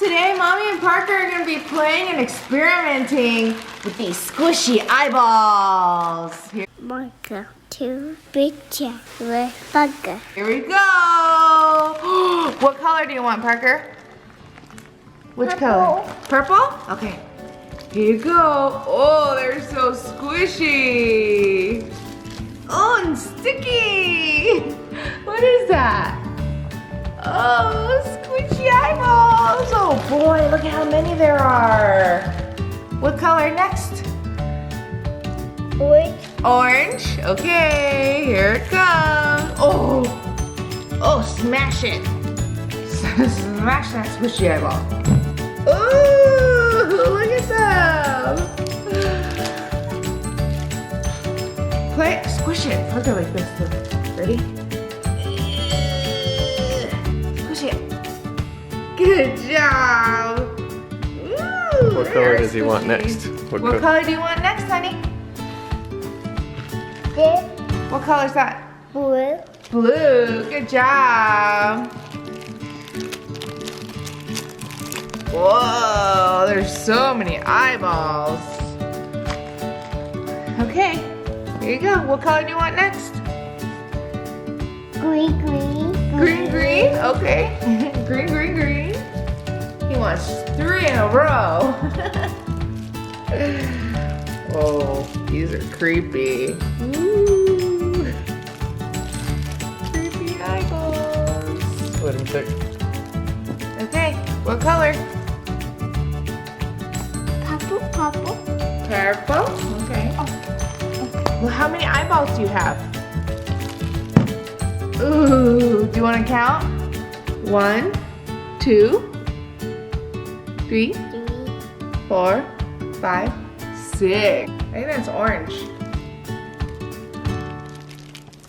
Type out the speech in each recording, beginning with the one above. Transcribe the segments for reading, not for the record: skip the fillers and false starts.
Today, Mommy and Parker are going to be playing and experimenting with these squishy eyeballs. Here. Marker, 2 picture with Parker. Here we go. What color do you want, Parker? Which color? Purple? Okay. Here you go. Oh, they're so squishy. Oh, and sticky. What is that? Oh, squishy eyeballs. Oh boy, look at how many there are. What color next? Orange. Orange. Okay, here it comes. Oh, smash it. Smash that squishy eyeball. Ooh, look at them. Squish it. Parker like this. Look. Ready? Squish it. Good job. Ooh, What color does he want next? What color do you want next, honey? This. What color is that? Blue. Blue. Good job. Whoa, there's so many eyeballs. Okay, here you go. What color do you want next? Green. Green. Okay. Green. He wants 3 in a row. Oh, these are creepy. Ooh. Creepy eyeballs. Let him pick. Okay, what color? Purple. Purple. Okay. Well, how many eyeballs do you have? Ooh, do you want to count? 1, 2, 3, 4, 5, 6. I think that's orange.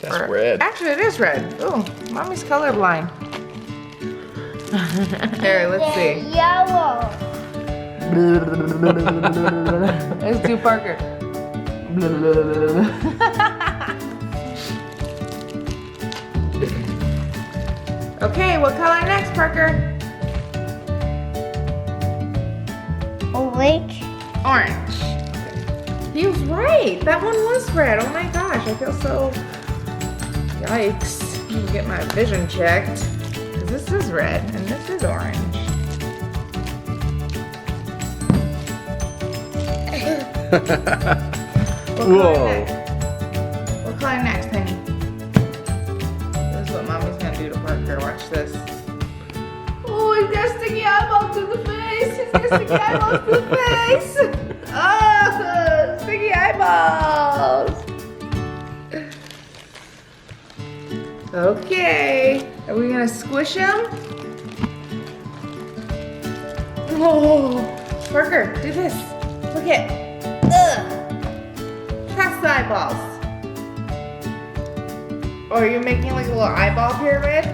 That's red. Actually, it is red. Ooh, Mommy's colorblind. Here, let's see. Yellow. Let's do Parker. Okay, what color next, Parker? Orange. Orange. He was right. That one was red. Oh my gosh, I feel so... Yikes. Let me get my vision checked. Because this is red and this is orange. Whoa. What color next, honey? This is what Mommy's gonna do to Parker. Watch this. Oh, he's got sticky eyeballs to the face. He's got sticky eyeballs to the face. Oh, sticky eyeballs. Okay. Are we gonna squish him? Oh, Parker, do this. Look it. Pass the eyeballs. Oh, are you making like a little eyeball pyramid?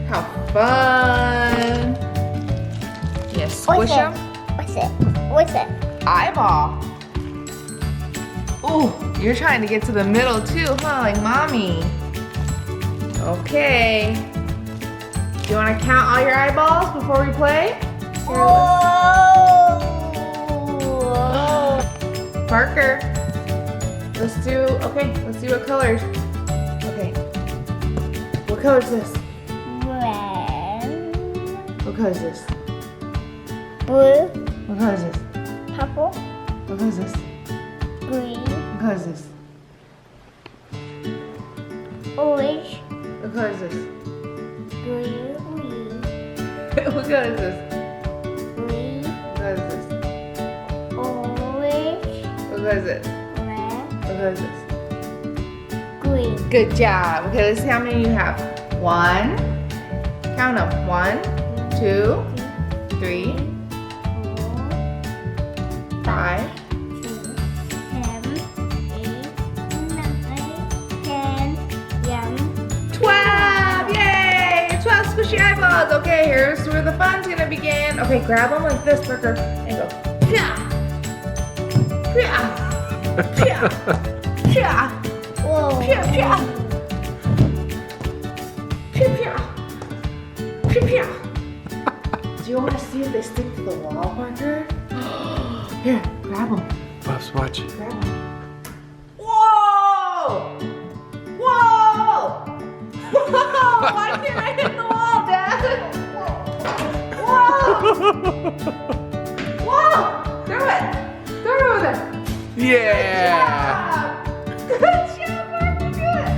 How fun. Yeah, squish them. What's it? Eyeball. Ooh, you're trying to get to the middle too, huh? Like Mommy. Okay. Do you want to count all your eyeballs before we play? Here, Parker, let's do what colors? Okay. What color is this? Red. What color is this? Blue. What color is this? Purple. What color is this? Green. What color is this? Orange. What color is this? Green. What color is this? Green. What color is this? Orange. What color is it? Red. What color is this? Green. Good job. Okay, let's see how many you have. 1. Count them. 1, 2, 3, 4, 5. 7, 8, 9, 10, 12! Yay! 12 squishy eyeballs. Okay, here's where the fun's gonna begin. Okay, grab them like this, Parker, and go. Pya! Pya! Pya! Pya! Whoa. Pya! Pya! Pya! Pya! Pya! Pya! Do you want to see if they stick to the wall, Parker? Here, grab them. Puffs, watch. Grab them. Whoa! Whoa! Why can't I hit the wall, Dad? Whoa! Whoa! Throw it! Throw it over there. Yeah! Good job, Parker, good.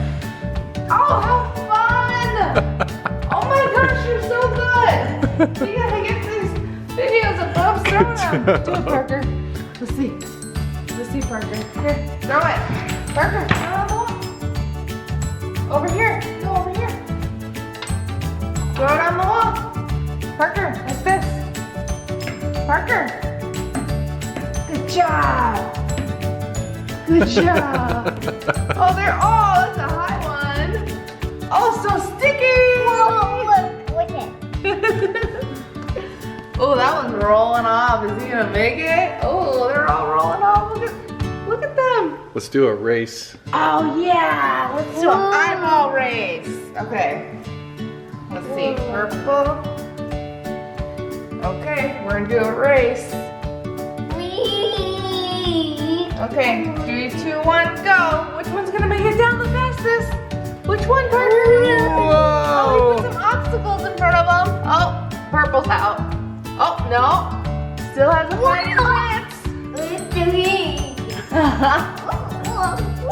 Oh, how fun! Oh my gosh, you're so good. You gotta get these videos of Bubs throwing them. Do it, Parker. Let's see. Let's see, Parker. Here, throw it. Parker, throw it on the wall. Over here. Go over here. Throw it on the wall. Parker, like this. Parker. Good job. Good job. Oh, they're all, that's a high one. Oh, so sticky. Whoa, look, what's it? Oh, that one's rolling off. Is he gonna make it? Oh, they're all rolling off. Look at them. Let's do a race. Oh yeah, let's do an Whoa. eyeball race. Okay, let's see, purple. Okay, we're gonna do a race. Wee. Okay, 3, 2, 1, go. Which one's gonna make it down the fastest? Which one, Parker? Oh, he put some obstacles in front of him. Oh, purple's out. Oh, no. Still has a fighting chance.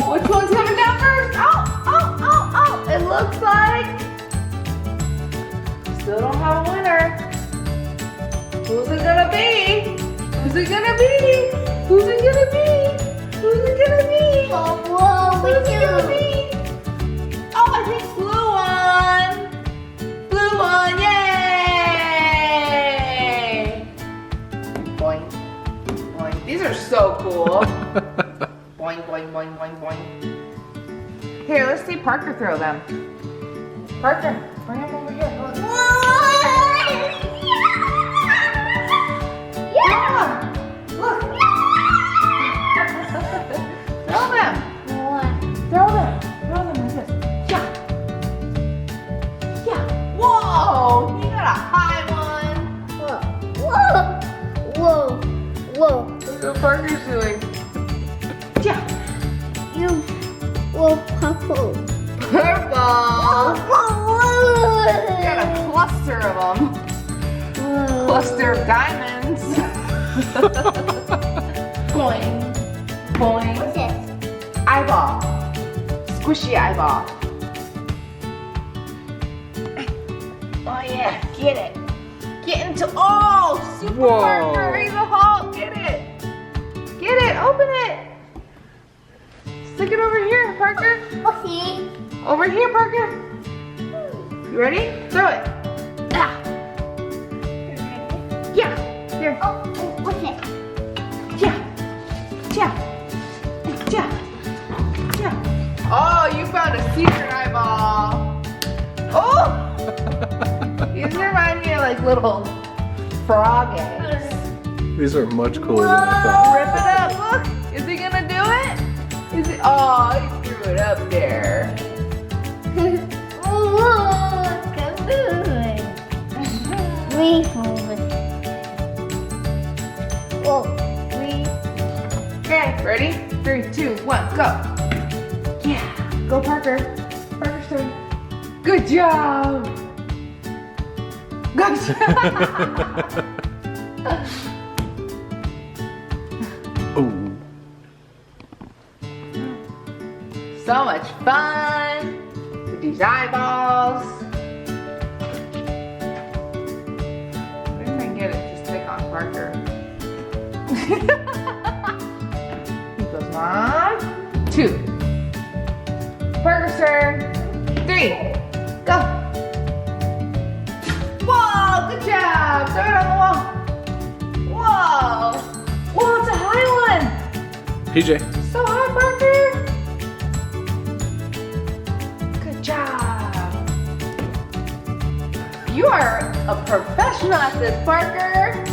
Which one's coming down first? Oh. It looks like still don't have a winner. Who's it gonna be? Who's it gonna be? Who's it gonna be? Who's it gonna be? Whoa, Who's it gonna be? Oh, I think blue won. Blue won, yay! Boing, boing. These are so cool. Boing, boing, boing, boing, boing. Here, let's see Parker throw them. Parker, bring them over here. Yeah! Look! Throw them! Throw them! Throw them like this. Yeah! Yeah! Whoa! You got a high one! Whoa. Look what Parker's doing. Yeah! You will purple. Purple! You got a cluster of them. Cluster of diamonds. Boing. Boing. What's this? Eyeball. Squishy eyeball. Oh yeah, get it. Get into, oh, super Whoa. Parker, he's a Hulk, get it. Get it, open it. Stick it over here, Parker. Okay. Over here, Parker. You ready? Throw it. Ah. Yeah, here. Oh, what's it? Yeah. Yeah. Yeah. Yeah. Oh, you found a secret eyeball. Oh! These remind me of like little frog eggs. These are much cooler than I thought. Rip it up, look. Is he gonna do it? Is he? Oh, he threw it up there. Okay, ready? 3, 2, 1, go. Yeah, go Parker. Parker's turn. Good job. Good job. Oh. So much fun with these eyeballs. Maybe I can get it to stick on Parker. He goes 1, 2. Parker's turn. 3. Go. Whoa, good job. Throw it on the wall. Whoa. Whoa, it's a high one. PJ. So high, Parker. Good job. You are a professional at this, Parker.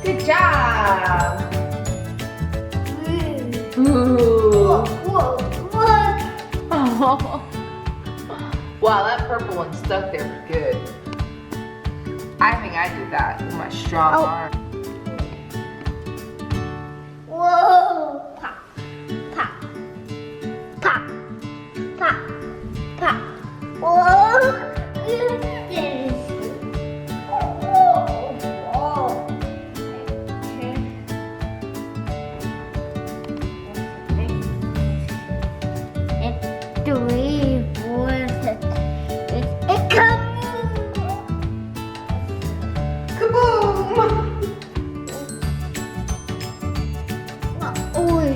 Good job. Ooh. Oh. Wow, that purple one stuck there good. I think I did that with my strong Oh. arm. Whoa! Pop, pop, pop, pop, pop. Whoa! Three, four, it comes. Kaboom! Ui.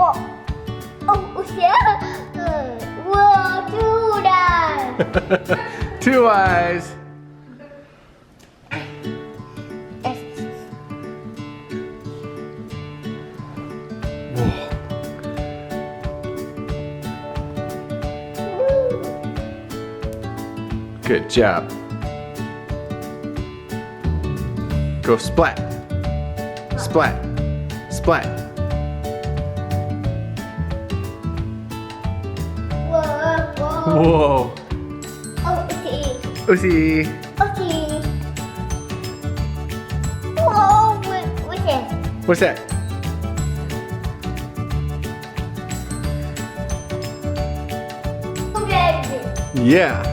Oh, yeah. Whoa, two dice. 2 eyes. Good job. Go splat. Splat. Splat. Whoa, Whoa. Oh, okay. Oopsie. Okay. Whoa, what's this? What's that? Red. Yeah.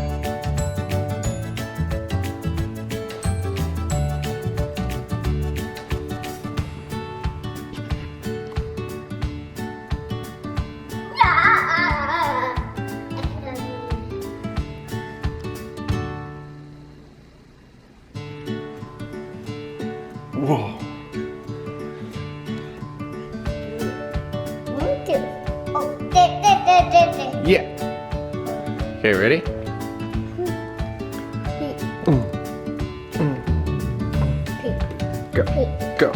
Whoa. Yeah. Okay, ready? Go. Go.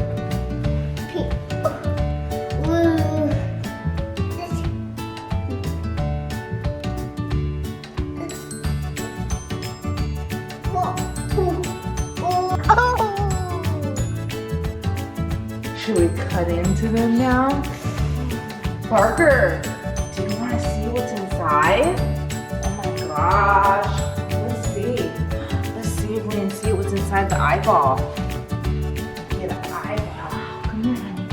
Should we cut into them now? Parker, do you want to see what's inside? Oh my gosh. Let's see. Let's see if we can see what's inside the eyeball. Get an eyeball. Come here, honey.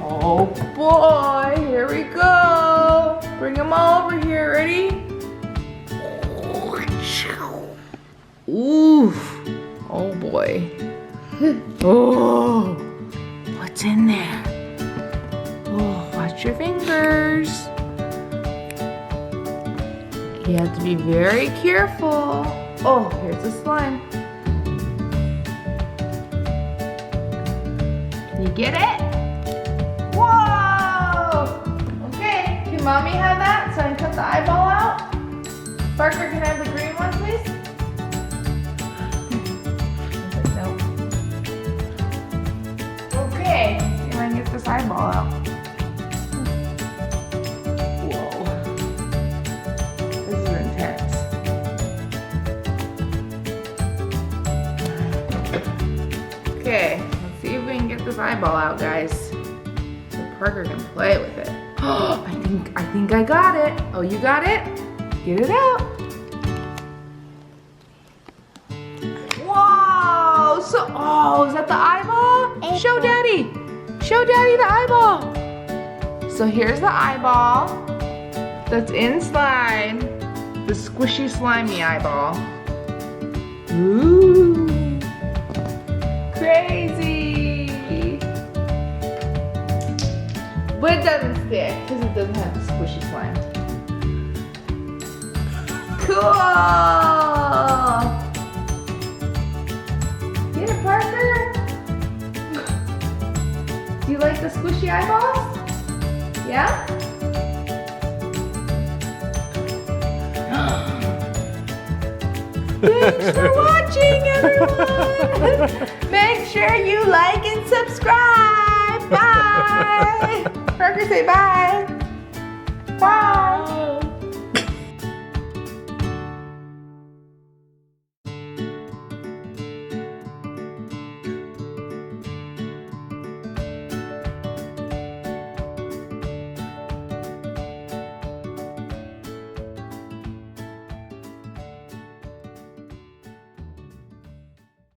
Oh boy, here we go. Bring them all over here. Ready? Ooh. Oh boy. Oh. What's in there? Oh, watch your fingers. You have to be very careful. Oh, here's the slime. Can you get it? Whoa! Okay, can mommy have that so I can cut the eyeball out? Parker, can I have the green one, please? Nope. Okay, see if I can get this eyeball out. Whoa. This is intense. Okay, let's see if we can get this eyeball out, guys. So Parker can play with it. Oh, I think I got it. Oh, you got it? Get it out. Whoa! So, oh, is that the eyeball? Show Daddy. Show Daddy the eyeball. So here's the eyeball that's in slime. The squishy, slimy eyeball. Ooh. Crazy. But it doesn't stick because it doesn't have the squishy slime. Cool. Get it, Parker? Do you like the squishy eyeballs? Yeah? Thanks for watching, everyone. Make sure you like and subscribe. Bye. Parker, say bye. Bye.